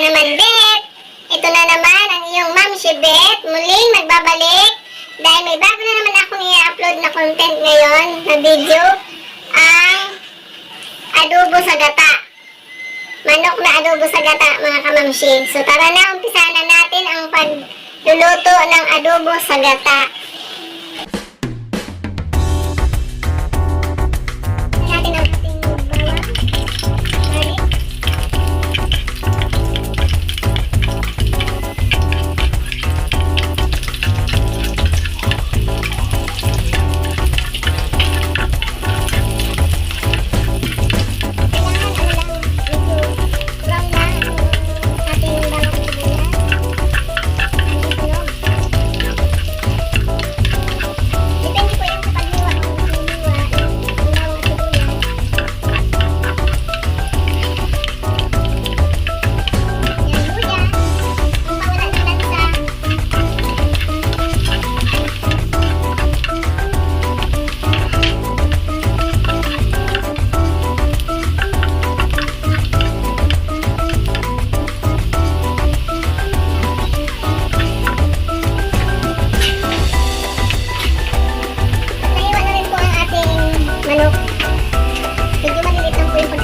naman, Bet! Ito na naman ang iyong Ma'am si Bet, muling nagbabalik dahil may bago na naman akong i-upload na content ngayon na video, ang adobo sa gata. Manok na adobo sa gata, mga kamamshi. So tara na, umpisahan na natin ang pagluluto ng adobo sa gata. Natin ang ating bawang.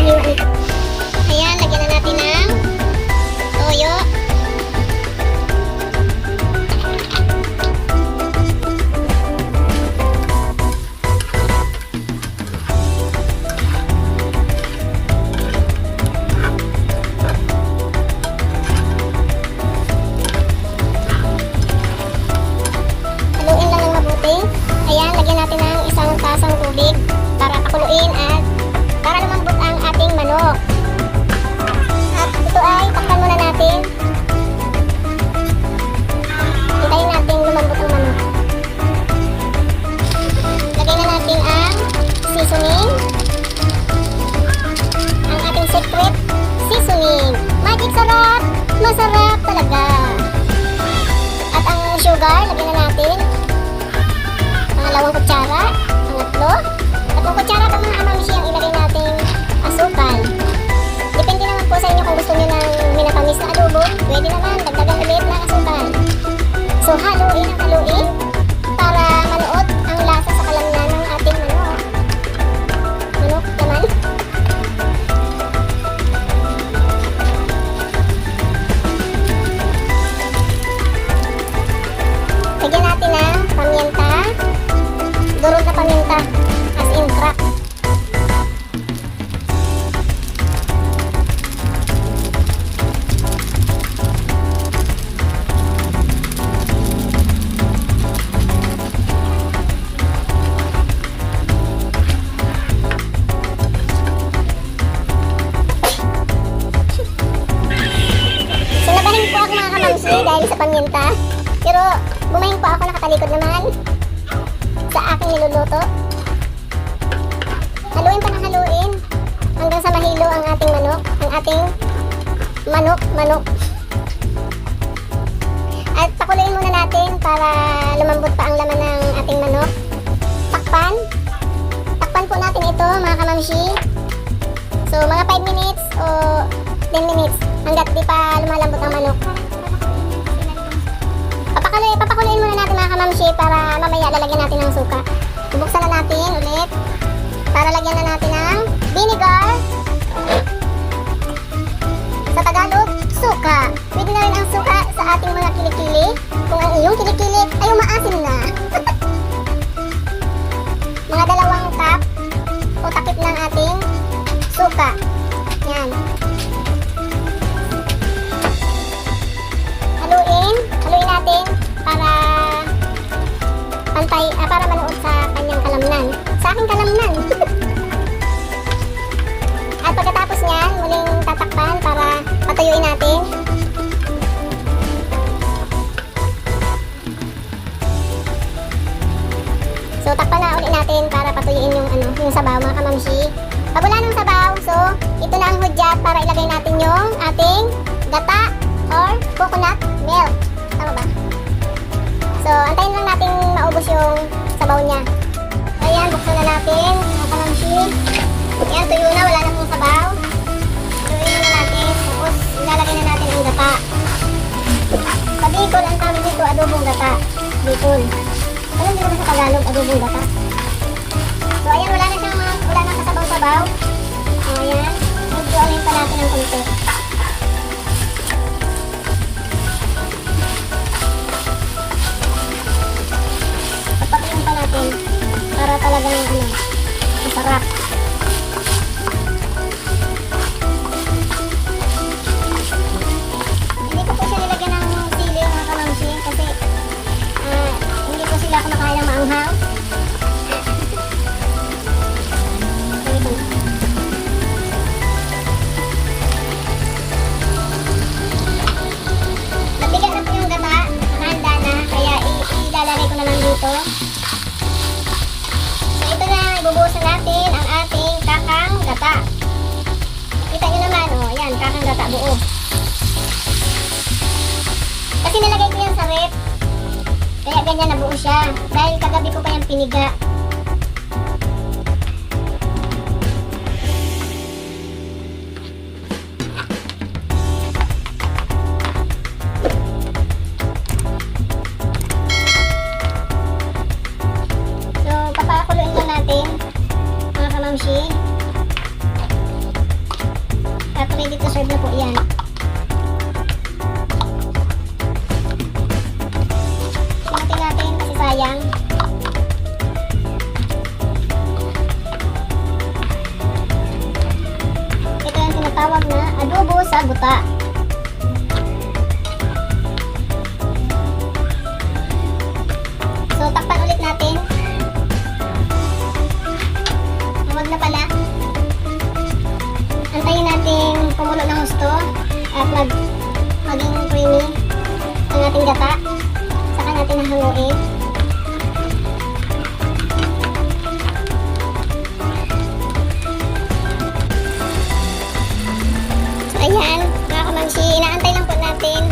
Garlic. Ayan, lagyan na natin ng toyo. Haluin lang ng mabuti. Ayan, lagyan natin ng isang tasang tubig para pakuluin at para lumambot ang ating manok. At ito ay takpan muna natin. Hintayin natin lumambot ang manok. Lagay na natin ang seasoning. Ang ating secret seasoning. Magic sarap! Masarap talaga! At ang sugar, lagyan na natin. Pangalawang kutsara. Pangatlo. Tatlong kutsara pa mga kamamshi ang ilagay natin asukal. Depende naman po sa inyo kung gusto nyo ng minatamis na adobo. Pwede naman, dagdagan ulit ng asukal. So haluin ang haluin para manuot ang lasa sa kalamnan ng ating manok. Manok naman. Lagyan natin ng paminta. Durog na paminta. As in crack. Sinabahin po ako mga kamamsi dahil sa paminta. Pero bumahin po ako, nakatalikod naman sa aking niluluto. Haluin pa ng haluin hanggang sa mahilo ang ating manok. Ang ating manok. At pakuluin muna natin para lumambot pa ang laman ng ating manok. Takpan po natin ito mga kamamshi. So mga 5 minutes o 10 minutes hanggat di pa lumalambot ang manok. Papakuloyin muna natin mga kamamshi para mamaya lalagyan natin ng suka. Bubuksan na natin ulit para lagyan na natin ng vinegar. Sa Tagalog, suka. Pwede na rin ang suka sa ating mga kilikili kung ang iyong kilikili ay umaasim na. Mga 2 cup o takip ng ating suka. Yan. Haluin natin para pantay, para manuot sa kanyang kalamnan. Sa aking kalamnan. At pagkatapos niyan, muling tatakpan para patuyuin natin. So takpan na ulit natin para patuyuin yung sabaw mga kamamshi. Pag wala ng sabaw, so ito na ang hudyat para ilagay natin yung ating gata or coconut milk. Tama ba? So antayin lang natin maubos yung sabaw niya. Ayan, buksan na natin mga kamamshi. Ayan, tuyo na, wala na pong sabaw. Tuyo na natin. Tapos ilalagay na natin ang gata. Tagalog, adobong gata. So ayan, wala nang kasabaw-sabaw. So ayan, medyo alin pa natin ng konti. Papatuin pa natin para talagang masarap. Hindi ko po siya nilagyan ng sili mga kamamsi kasi hindi po sila kumakain ng maanghang. Nabigat na po yung gata, nakahanda na, kaya ilalagay ko na lang dito. So ito na, ibubuhusan natin ang ating kakang gata. Kita nyo naman, yan, kakang gata buo. Kasi nilagay ko yan sa rep, kaya ganyan nabuo siya. Dahil kagabi ko pa yung piniga. So, papakuluin lang natin, mga kamamsi. At ready to serve na po yan. Simutin natin kasi sayang. Ito yung tinatawag na adobo sa guta. So, takpan ulit natin. Huwag na pala. Antayin natin kumulo ng gusto at maging creamy ang ating gata. Saka natin hahanguin. So ayan, mga kamamsi, inaantay lang po natin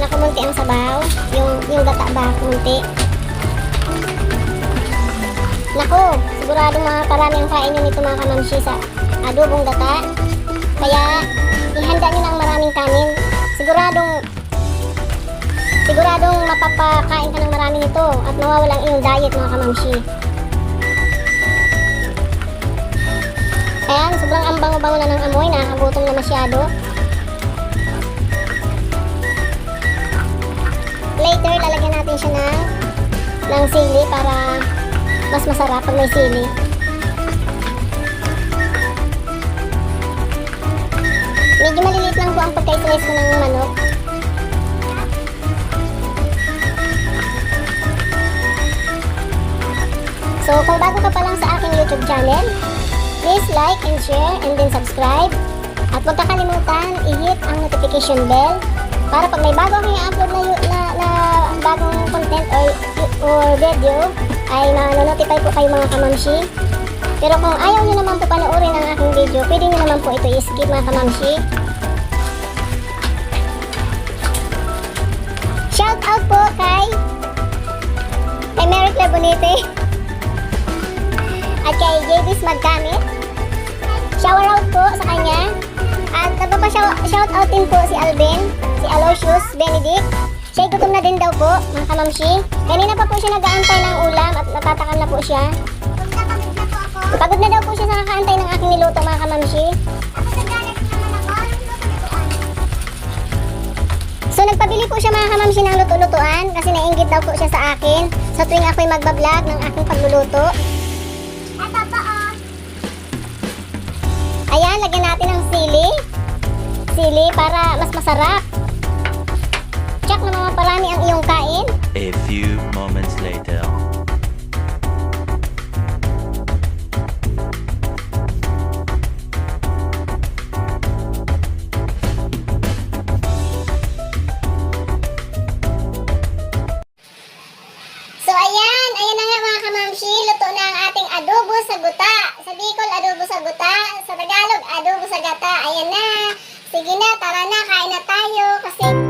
na kumunti ang sabaw. Yung gata ba, kumunti. Naku, siguradong parami ang kain nyo nito mga kamamsi sa adobong gata. Kaya ihanda nyo ng maraming kanin. Siguradong mapapakain ka ng marami nito at mawawala ang iyong diet mga kamamsi. Ayan, sobrang ambango-bango na ng amoy, nakakagutom na masyado. Later, lalagyan natin siya ng sili para mas masarap pag may sili. Medyo maliliit lang po ang pagka-slice ko ng manok. So, kung bago ka pa lang sa aking YouTube channel, please like and share and then subscribe. At huwag kakalimutan, i-hit ang notification bell para pag may bago akong i-upload na bagong content or video, ay ma-notify po kayo mga kamamsi. Pero kung ayaw nyo naman po panoorin ang aking video, pwede nyo naman po ito i-skip mga kamamsi. Shout out po kay Mary Claire Bonite at kay JB's Magkamit. Shout out po sa kanya. At nagpapa-shout out din po si Alvin, si Aloysius Benedict. Siya gutom na din daw po mga kamamsi. Kanina pa po siya nag-aantay ng ulam at natatakam na po siya. Pagod na daw po siya sa kakaantay ng aking niluto mga kamamsi. So nagpabili po siya mga kamamsi ng luto-lutuan kasi nainggit daw po siya sa akin sa tuwing ako'y magbablog ng aking pagluluto. Ayan, lagyan natin ng sili para mas masarap. Check na mga parami ang iyong kain. A few moments later. So ayan na nga mga kamamsi, luto na ang ating adobo sa guta. Sa Bicol, adobo sa guta. Sa Tagalog, adobo sa gata. Ayan na. Sige na, tara na, kain na tayo kasi